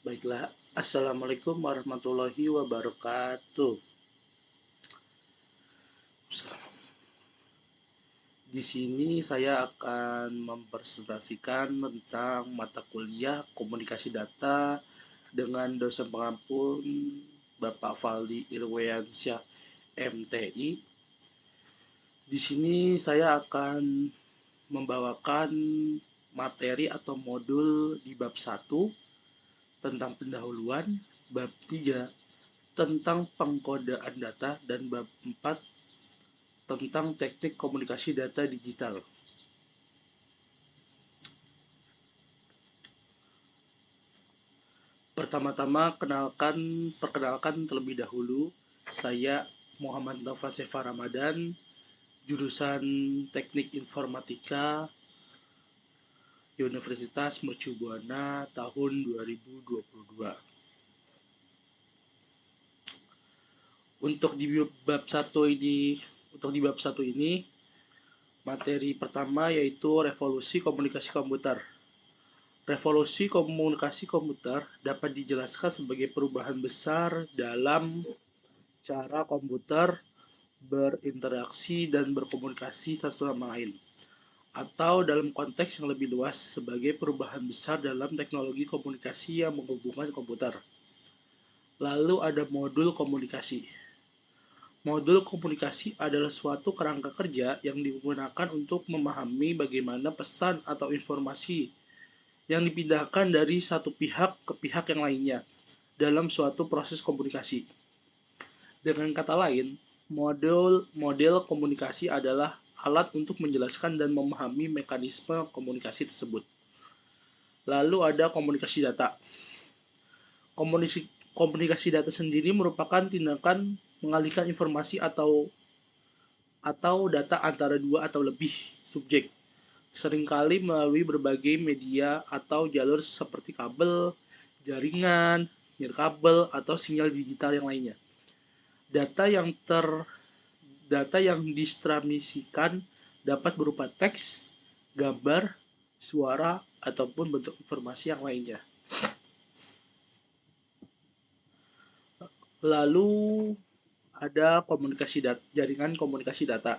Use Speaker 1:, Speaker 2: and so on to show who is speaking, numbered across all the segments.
Speaker 1: Baiklah, Assalamualaikum warahmatullahi wabarakatuh. Di sini saya akan mempresentasikan tentang mata kuliah komunikasi data dengan dosen pengampun Bapak Faldi Irweansyah MTI. Di sini saya akan membawakan materi atau modul di bab 1 tentang pendahuluan, bab 3 tentang pengkodaan data, dan bab 4 tentang teknik komunikasi data digital. Pertama-tama perkenalkan terlebih dahulu, saya Muhammad Nova Sefa Ramadan, jurusan Teknik Informatika Universitas Mercu Buana tahun 2022. Untuk di bab 1 ini, materi pertama yaitu revolusi komunikasi komputer. Revolusi komunikasi komputer dapat dijelaskan sebagai perubahan besar dalam cara komputer berinteraksi dan berkomunikasi satu sama lain, atau dalam konteks yang lebih luas sebagai perubahan besar dalam teknologi komunikasi yang menghubungkan komputer. Lalu ada modul komunikasi. Modul komunikasi adalah suatu kerangka kerja yang digunakan untuk memahami bagaimana pesan atau informasi yang dipindahkan dari satu pihak ke pihak yang lainnya dalam suatu proses komunikasi. Dengan kata lain, model komunikasi adalah alat untuk menjelaskan dan memahami mekanisme komunikasi tersebut. Lalu ada komunikasi data. Komunikasi data sendiri merupakan tindakan mengalihkan informasi atau data antara dua atau lebih subjek, seringkali melalui berbagai media atau jalur seperti kabel, jaringan, nirkabel, atau sinyal digital yang lainnya. Data yang ditransmisikan dapat berupa teks, gambar, suara, ataupun bentuk informasi yang lainnya. Lalu ada jaringan komunikasi data.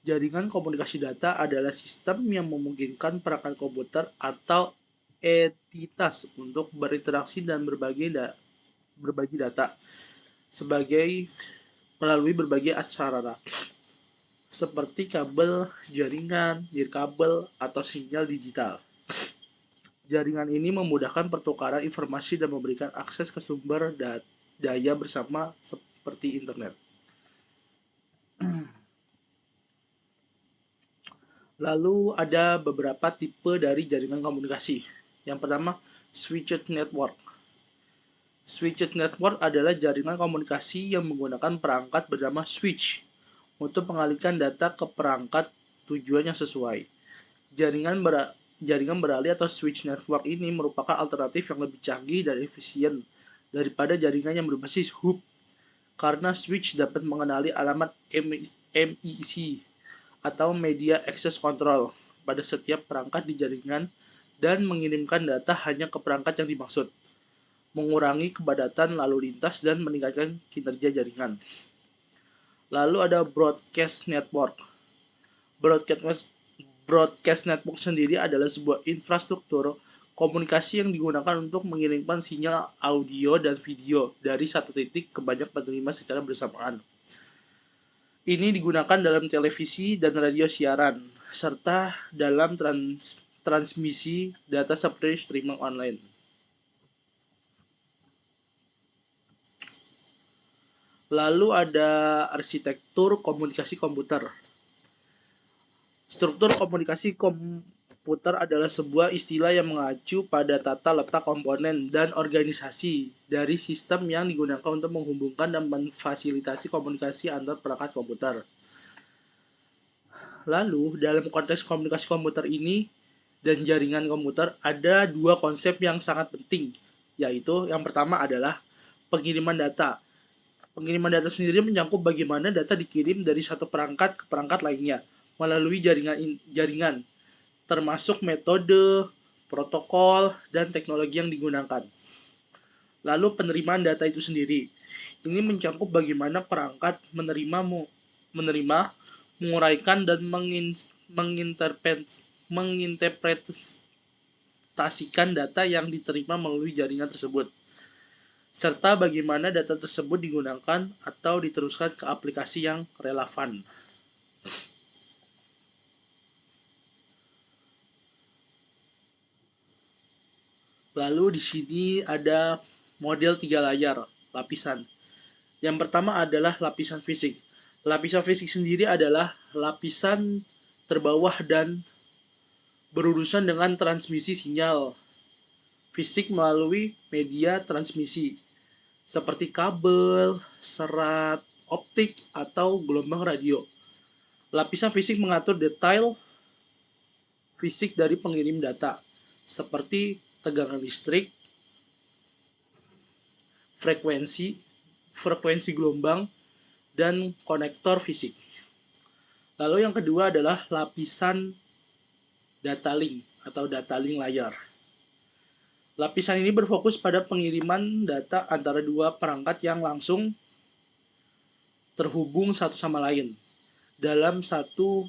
Speaker 1: Jaringan komunikasi data adalah sistem yang memungkinkan perangkat komputer atau entitas untuk berinteraksi dan berbagi data melalui berbagai sarana seperti kabel, jaringan, nirkabel, atau sinyal digital. Jaringan ini memudahkan pertukaran informasi dan memberikan akses ke sumber daya bersama seperti internet. Lalu ada beberapa tipe dari jaringan komunikasi. Yang pertama, switched network. Switched network adalah jaringan komunikasi yang menggunakan perangkat bernama switch untuk mengalihkan data ke perangkat tujuan yang sesuai. Jaringan beralih atau switch network ini merupakan alternatif yang lebih canggih dan efisien daripada jaringan yang berbasis hub, karena switch dapat mengenali alamat MIC atau Media Access Control pada setiap perangkat di jaringan dan mengirimkan data hanya ke perangkat yang dimaksud, mengurangi kepadatan lalu lintas dan meningkatkan kinerja jaringan. Lalu ada broadcast network. Broadcast network sendiri adalah sebuah infrastruktur komunikasi yang digunakan untuk mengirimkan sinyal audio dan video dari satu titik ke banyak penerima secara bersamaan. Ini digunakan dalam televisi dan radio siaran, serta dalam transmisi data seperti streaming online. Lalu ada arsitektur komunikasi komputer. Struktur komunikasi komputer adalah sebuah istilah yang mengacu pada tata letak komponen dan organisasi dari sistem yang digunakan untuk menghubungkan dan memfasilitasi komunikasi antar perangkat komputer. Lalu, dalam konteks komunikasi komputer ini dan jaringan komputer, ada dua konsep yang sangat penting, yaitu yang pertama adalah pengiriman data. Pengiriman data sendiri menyangkut bagaimana data dikirim dari satu perangkat ke perangkat lainnya melalui jaringan, termasuk metode, protokol, dan teknologi yang digunakan. Lalu penerimaan data itu sendiri. Ini mencakup bagaimana perangkat menerima, menguraikan, dan menginterpretasikan data yang diterima melalui jaringan tersebut, serta bagaimana data tersebut digunakan atau diteruskan ke aplikasi yang relevan. Lalu di sini ada model 3 layar lapisan. Yang pertama adalah lapisan fisik. Lapisan fisik sendiri adalah lapisan terbawah dan berurusan dengan transmisi sinyal fisik melalui media transmisi seperti kabel, serat optik, atau gelombang radio. Lapisan fisik mengatur detail fisik dari pengirim data, seperti tegangan listrik, frekuensi, frekuensi gelombang, dan konektor fisik. Lalu yang kedua adalah lapisan data link atau data link layar. Lapisan ini berfokus pada pengiriman data antara dua perangkat yang langsung terhubung satu sama lain dalam satu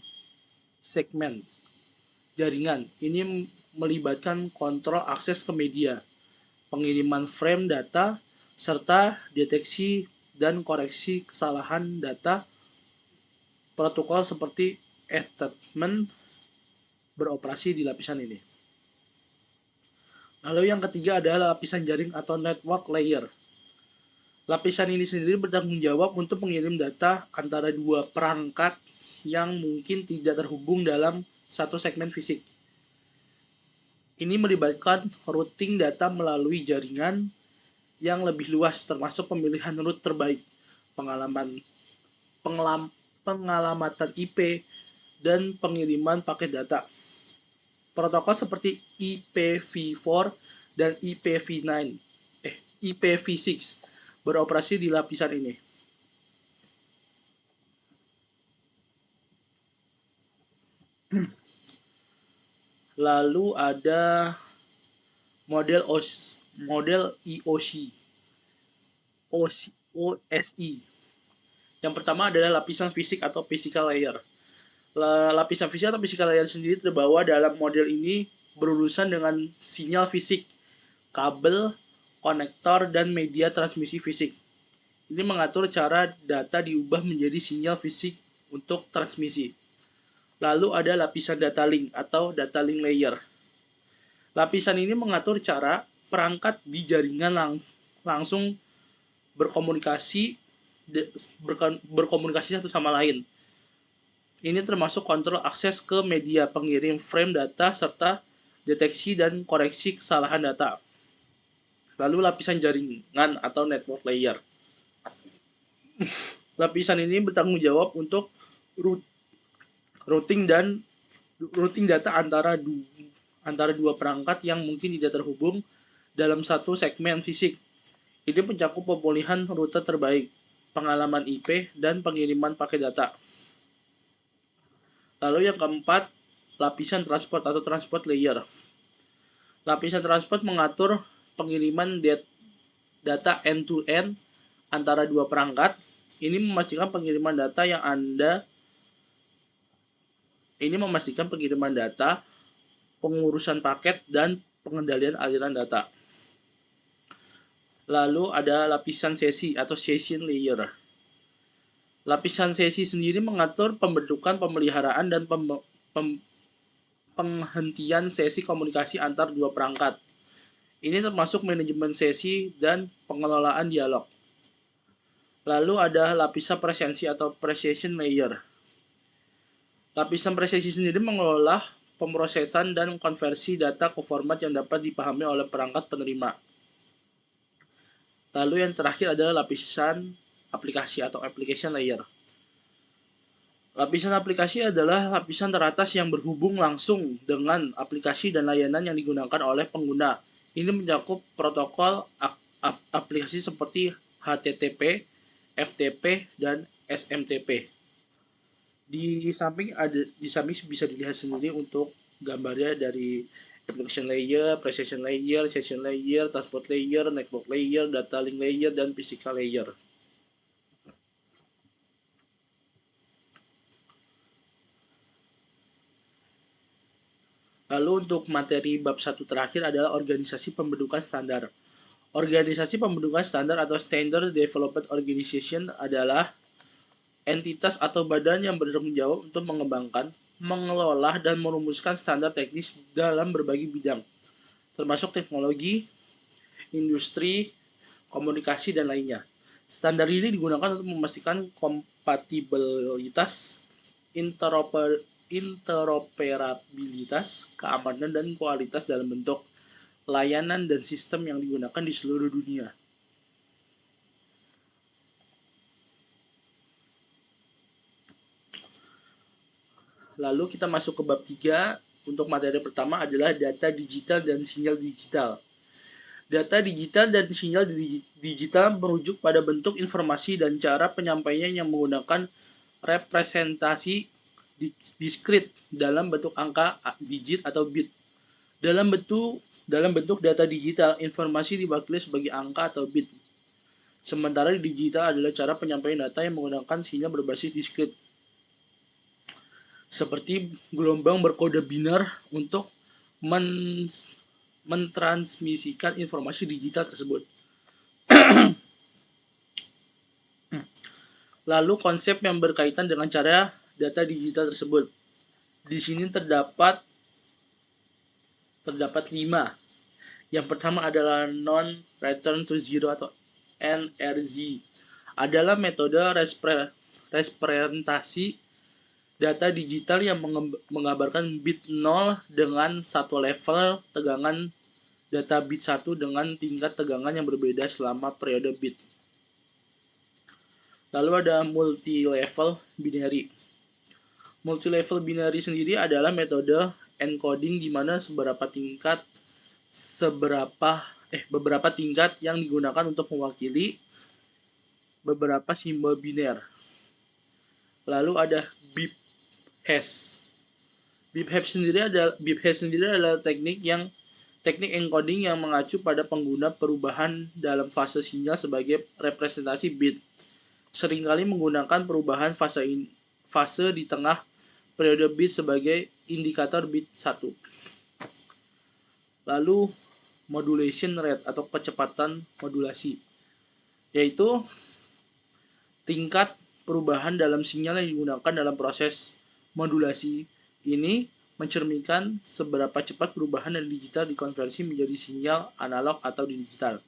Speaker 1: segmen jaringan. Ini melibatkan kontrol akses ke media, pengiriman frame data, serta deteksi dan koreksi kesalahan data. Protokol seperti Ethernet beroperasi di lapisan ini. Lalu yang ketiga adalah lapisan jaring atau network layer. Lapisan ini sendiri bertanggung jawab untuk mengirim data antara dua perangkat yang mungkin tidak terhubung dalam satu segmen fisik. Ini melibatkan routing data melalui jaringan yang lebih luas, termasuk pemilihan route terbaik, pengalamatan IP, dan pengiriman paket data. Protokol seperti IPv4 dan IPv6 beroperasi di lapisan ini. Lalu ada model OSI. Yang pertama adalah lapisan fisik atau physical layer. Lapisan fisik atau physical layer sendiri terbawa dalam model ini berurusan dengan sinyal fisik, kabel, konektor, dan media transmisi fisik. Ini mengatur cara data diubah menjadi sinyal fisik untuk transmisi. Lalu ada lapisan data link atau data link layer. Lapisan ini mengatur cara perangkat di jaringan langsung berkomunikasi satu sama lain. Ini termasuk kontrol akses ke media, pengirim frame data, serta deteksi dan koreksi kesalahan data. Lalu lapisan jaringan atau network layer. Lapisan ini bertanggung jawab untuk routing data antara dua perangkat yang mungkin tidak terhubung dalam satu segmen fisik. Ini mencakup pemulihan rute terbaik, pengalaman IP, dan pengiriman paket data. Lalu yang keempat, lapisan transport atau transport layer. Lapisan transport mengatur pengiriman data end-to-end antara dua perangkat. Ini memastikan pengiriman data, pengurusan paket, dan pengendalian aliran data. Lalu ada lapisan sesi atau session layer. Lapisan sesi sendiri mengatur pembentukan, pemeliharaan, dan penghentian sesi komunikasi antar dua perangkat. Ini termasuk manajemen sesi dan pengelolaan dialog. Lalu ada lapisan presensi atau precision layer. Lapisan presensi sendiri mengelola pemrosesan dan konversi data ke format yang dapat dipahami oleh perangkat penerima. Lalu yang terakhir adalah lapisan aplikasi atau application layer. Lapisan aplikasi adalah lapisan teratas yang berhubung langsung dengan aplikasi dan layanan yang digunakan oleh pengguna. Ini mencakup protokol aplikasi seperti HTTP, FTP, dan SMTP. Di samping bisa dilihat sendiri untuk gambarnya dari application layer, precision layer, session layer, transport layer, network layer, data link layer, dan physical layer. Lalu untuk materi bab 1 terakhir adalah organisasi pembentukan standar. Organisasi pembentukan standar atau Standard Development Organization adalah entitas atau badan yang bertanggung jawab untuk mengembangkan, mengelola, dan merumuskan standar teknis dalam berbagai bidang, termasuk teknologi, industri, komunikasi, dan lainnya. Standar ini digunakan untuk memastikan kompatibilitas, interoperabilitas, keamanan, dan kualitas dalam bentuk layanan dan sistem yang digunakan di seluruh dunia. Lalu kita masuk ke bab 3. Untuk materi pertama adalah data digital dan sinyal digital. Data digital dan sinyal digital merujuk pada bentuk informasi dan cara penyampaian yang menggunakan representasi diskrit dalam bentuk angka, digit, atau bit. Dalam bentuk data digital, informasi diwakili sebagai angka atau bit. Sementara di digital adalah cara penyampaian data yang menggunakan sinyal berbasis diskrit, seperti gelombang berkode binar untuk mentransmisikan informasi digital tersebut. Lalu konsep yang berkaitan dengan cara data digital tersebut. Di sini terdapat 5. Yang pertama adalah non-return to zero atau NRZ. Adalah metode representasi data digital yang menggambarkan bit 0 dengan satu level tegangan data bit 1 dengan tingkat tegangan yang berbeda selama periode bit. Lalu ada multi-level binary. Multi-level binary sendiri adalah metode encoding di mana beberapa tingkat yang digunakan untuk mewakili beberapa simbol biner. Lalu ada bit hash. Bit hash sendiri adalah teknik encoding yang mengacu pada pengguna perubahan dalam fase sinyal sebagai representasi bit. Seringkali menggunakan perubahan fase di tengah periode bit sebagai indikator bit 1. Lalu modulation rate atau kecepatan modulasi, yaitu tingkat perubahan dalam sinyal yang digunakan dalam proses modulasi. Ini mencerminkan seberapa cepat perubahan dari digital dikonversi menjadi sinyal analog atau digital.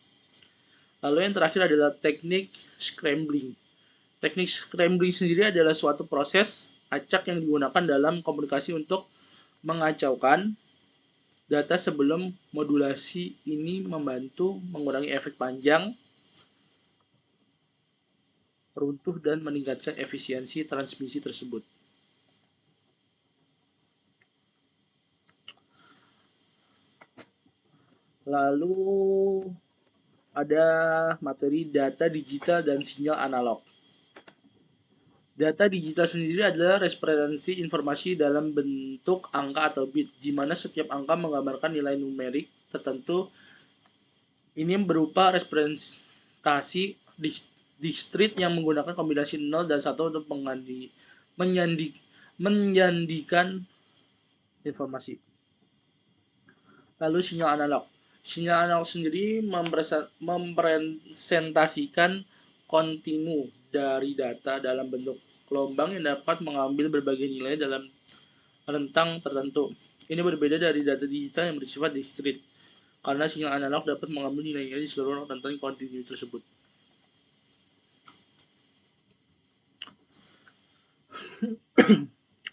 Speaker 1: Lalu yang terakhir adalah teknik scrambling. Teknik scrambling sendiri adalah suatu proses acak yang digunakan dalam komunikasi untuk mengacaukan data sebelum modulasi. Ini membantu mengurangi efek panjang, runtuh, dan meningkatkan efisiensi transmisi tersebut. Lalu ada materi data digital dan sinyal analog. Data digital sendiri adalah representasi informasi dalam bentuk angka atau bit, di mana setiap angka menggambarkan nilai numerik tertentu. Ini berupa representasi diskrit yang menggunakan kombinasi 0 dan 1 untuk menyandikan informasi. Lalu sinyal analog. Sinyal analog sendiri mempresentasikan kontinu dari data dalam bentuk gelombang yang dapat mengambil berbagai nilai dalam rentang tertentu. Ini berbeda dari data digital yang bersifat diskrit, karena sinyal analog dapat mengambil nilai-nilai di seluruh rentang kontinu tersebut.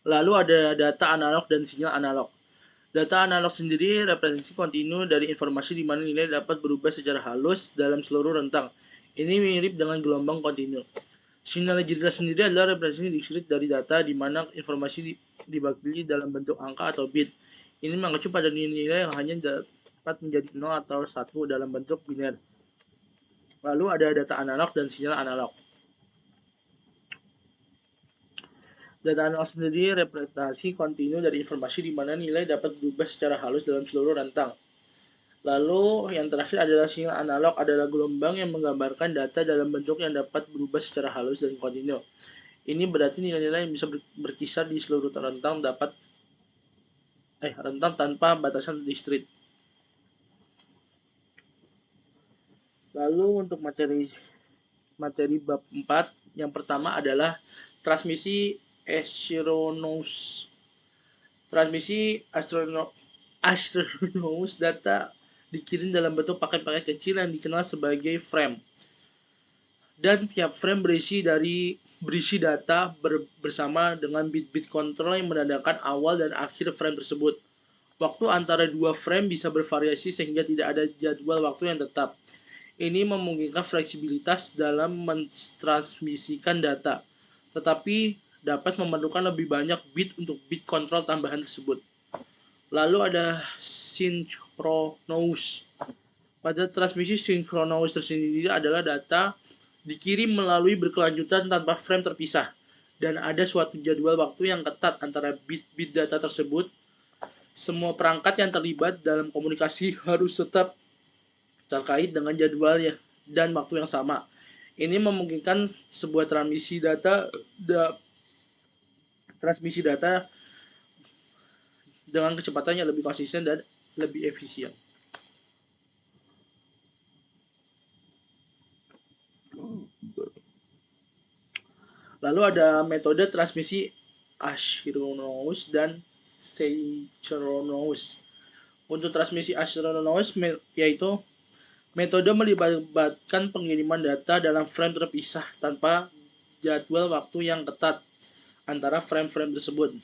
Speaker 1: Lalu ada data analog dan sinyal analog. Data analog sendiri representasi kontinu dari informasi di mana nilai dapat berubah secara halus dalam seluruh rentang. Ini mirip dengan gelombang kontinu. Sinyal digital sendiri adalah representasi diskrit dari data di mana informasi diwakili dalam bentuk angka atau bit. Ini mengacu pada nilai yang hanya dapat menjadi 0 atau 1 dalam bentuk biner. Lalu ada data analog dan sinyal analog. Data analog sendiri representasi kontinu dari informasi di mana nilai dapat berubah secara halus dalam seluruh rentang. Lalu yang terakhir adalah sinyal analog, adalah gelombang yang menggambarkan data dalam bentuk yang dapat berubah secara halus dan kontinu. Ini berarti nilai-nilai yang bisa berkisar di seluruh rentang tanpa batasan distrik. Lalu untuk materi bab 4, yang pertama adalah transmisi asynchronous. Transmisi asynchronous data dikirim dalam bentuk paket-paket kecil yang dikenal sebagai frame. Dan tiap frame berisi data bersama dengan bit-bit kontrol yang menandakan awal dan akhir frame tersebut. Waktu antara dua frame bisa bervariasi sehingga tidak ada jadwal waktu yang tetap. Ini memungkinkan fleksibilitas dalam mentransmisikan data, tetapi dapat memerlukan lebih banyak bit untuk bit kontrol tambahan tersebut. Lalu ada synchronous. Pada transmisi synchronous tersendiri adalah data dikirim melalui berkelanjutan tanpa frame terpisah, dan ada suatu jadwal waktu yang ketat antara bit-bit data tersebut. Semua perangkat yang terlibat dalam komunikasi harus tetap terkait dengan jadwalnya dan waktu yang sama. Ini memungkinkan sebuah transmisi data dengan kecepatan yang lebih konsisten dan lebih efisien. Lalu ada metode transmisi asynchronous dan synchronous. Untuk transmisi asynchronous yaitu metode melibatkan pengiriman data dalam frame terpisah tanpa jadwal waktu yang ketat antara frame-frame tersebut.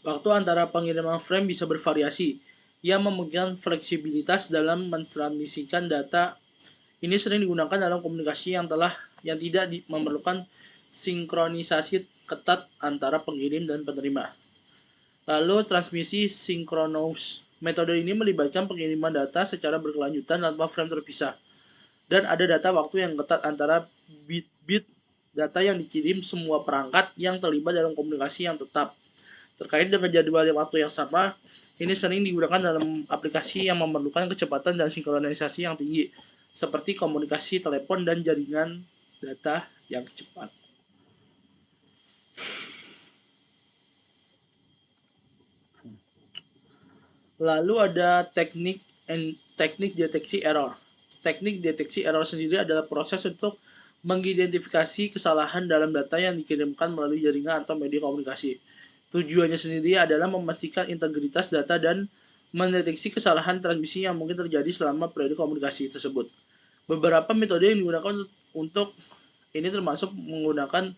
Speaker 1: Waktu antara pengiriman frame bisa bervariasi, yang memungkinkan fleksibilitas dalam mentransmisikan data. Ini sering digunakan dalam komunikasi yang tidak memerlukan sinkronisasi ketat antara pengirim dan penerima. Lalu transmisi sinkronous. Metode ini melibatkan pengiriman data secara berkelanjutan tanpa frame terpisah, dan ada data waktu yang ketat antara bit-bit data yang dikirim semua perangkat yang terlibat dalam komunikasi yang tetap. Terkait dengan jadwal waktu yang sama, ini sering digunakan dalam aplikasi yang memerlukan kecepatan dan sinkronisasi yang tinggi, seperti komunikasi telepon dan jaringan data yang cepat. Lalu ada teknik deteksi error. Teknik deteksi error sendiri adalah proses untuk mengidentifikasi kesalahan dalam data yang dikirimkan melalui jaringan atau media komunikasi. Tujuannya sendiri adalah memastikan integritas data dan mendeteksi kesalahan transmisi yang mungkin terjadi selama periode komunikasi tersebut. Beberapa metode yang digunakan untuk ini termasuk menggunakan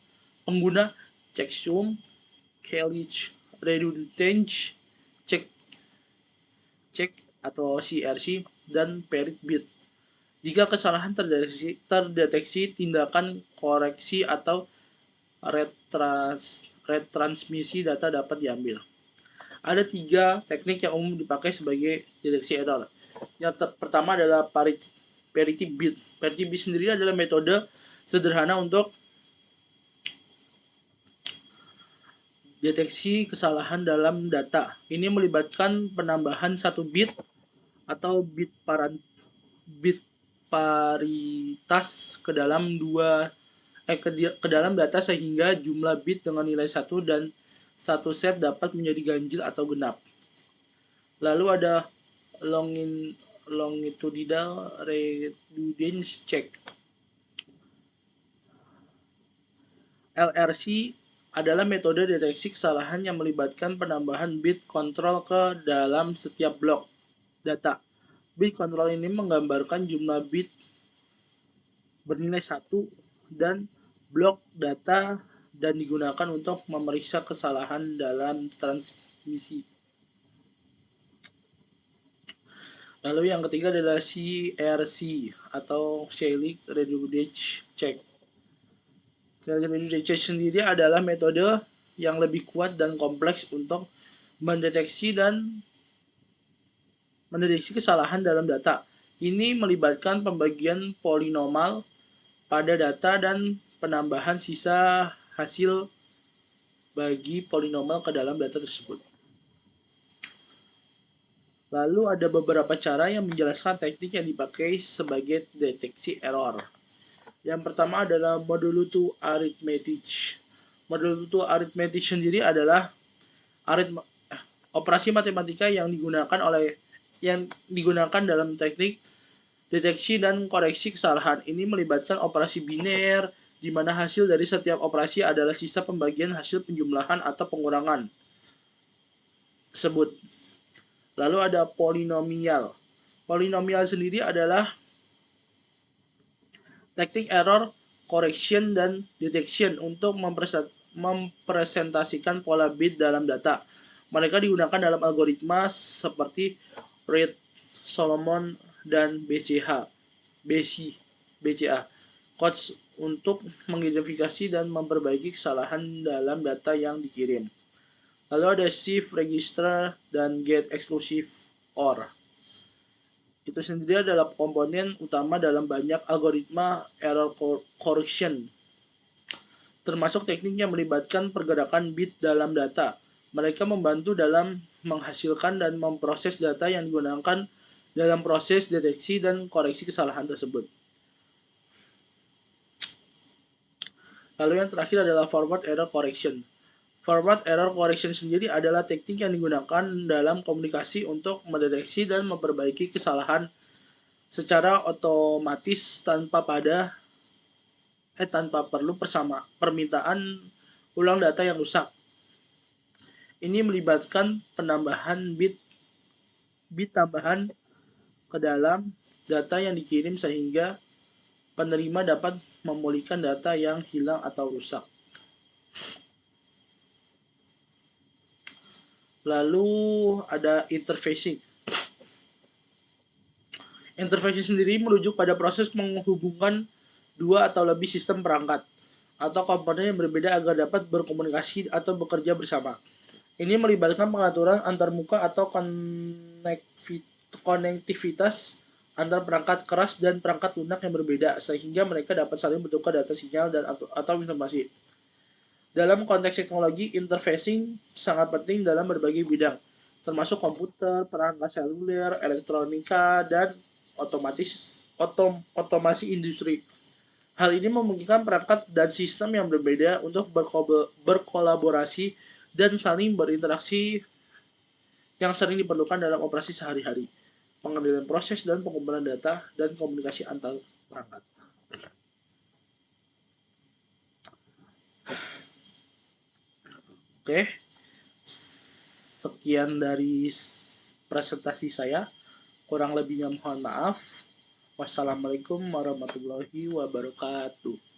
Speaker 1: pengguna checksum, Caliche redundance check atau CRC, dan paired bit. Jika kesalahan terdeteksi, tindakan koreksi atau retransmisi data dapat diambil. Ada 3 teknik yang umum dipakai sebagai deteksi error. Yang pertama adalah parity bit. Parity bit sendiri adalah metode sederhana untuk deteksi kesalahan dalam data. Ini melibatkan penambahan 1 bit atau bit paritas ke dalam data sehingga jumlah bit dengan nilai 1 dan 1 set dapat menjadi ganjil atau genap. Lalu ada longitudinal redundance check. LRC adalah metode deteksi kesalahan yang melibatkan penambahan bit kontrol ke dalam setiap blok data. Bit kontrol ini menggambarkan jumlah bit bernilai 1 dan blok data dan digunakan untuk memeriksa kesalahan dalam transmisi. Lalu yang ketiga adalah CRC atau Cyclic Redundance Check. Cyclic Redundance Check sendiri adalah metode yang lebih kuat dan kompleks untuk mendeteksi kesalahan dalam data. Ini melibatkan pembagian polinomial pada data dan penambahan sisa hasil bagi polinomial ke dalam data tersebut. Lalu ada beberapa cara yang menjelaskan teknik yang dipakai sebagai deteksi error. Yang pertama adalah modulus to arithmetic. Modulus to arithmetic sendiri adalah operasi matematika yang digunakan dalam teknik deteksi dan koreksi kesalahan. Ini melibatkan operasi biner, di mana hasil dari setiap operasi adalah sisa pembagian hasil penjumlahan atau pengurangan tersebut. Lalu ada polinomial. Polinomial sendiri adalah teknik error correction dan detection untuk mempresentasikan pola bit dalam data. Mereka digunakan dalam algoritma seperti Reed, Solomon, dan BCA codes untuk mengidentifikasi dan memperbaiki kesalahan dalam data yang dikirim. Lalu ada shift register dan get exclusive OR. Itu sendiri adalah komponen utama dalam banyak algoritma error correction, termasuk teknik yang melibatkan pergerakan bit dalam data. Mereka membantu dalam menghasilkan dan memproses data yang digunakan dalam proses deteksi dan koreksi kesalahan tersebut. Lalu yang terakhir adalah forward error correction. Forward error correction sendiri adalah teknik yang digunakan dalam komunikasi untuk mendeteksi dan memperbaiki kesalahan secara otomatis tanpa perlu permintaan ulang data yang rusak. Ini melibatkan penambahan bit tambahan ke dalam data yang dikirim sehingga penerima dapat memulihkan data yang hilang atau rusak. Lalu ada interfacing. Interfacing sendiri merujuk pada proses menghubungkan dua atau lebih sistem perangkat atau komponen yang berbeda agar dapat berkomunikasi atau bekerja bersama. Ini melibatkan pengaturan antarmuka atau konektivitas antar perangkat keras dan perangkat lunak yang berbeda sehingga mereka dapat saling bertukar data sinyal dan atau informasi. Dalam konteks teknologi, interfacing sangat penting dalam berbagai bidang, termasuk komputer, perangkat seluler, elektronika, dan otomasi industri. Hal ini memungkinkan perangkat dan sistem yang berbeda untuk berkolaborasi dan saling berinteraksi yang sering diperlukan dalam operasi sehari-hari, pengambilan proses dan pengumpulan data, dan komunikasi antar perangkat. Oke, sekian dari presentasi saya. Kurang lebihnya mohon maaf. Wassalamualaikum warahmatullahi wabarakatuh.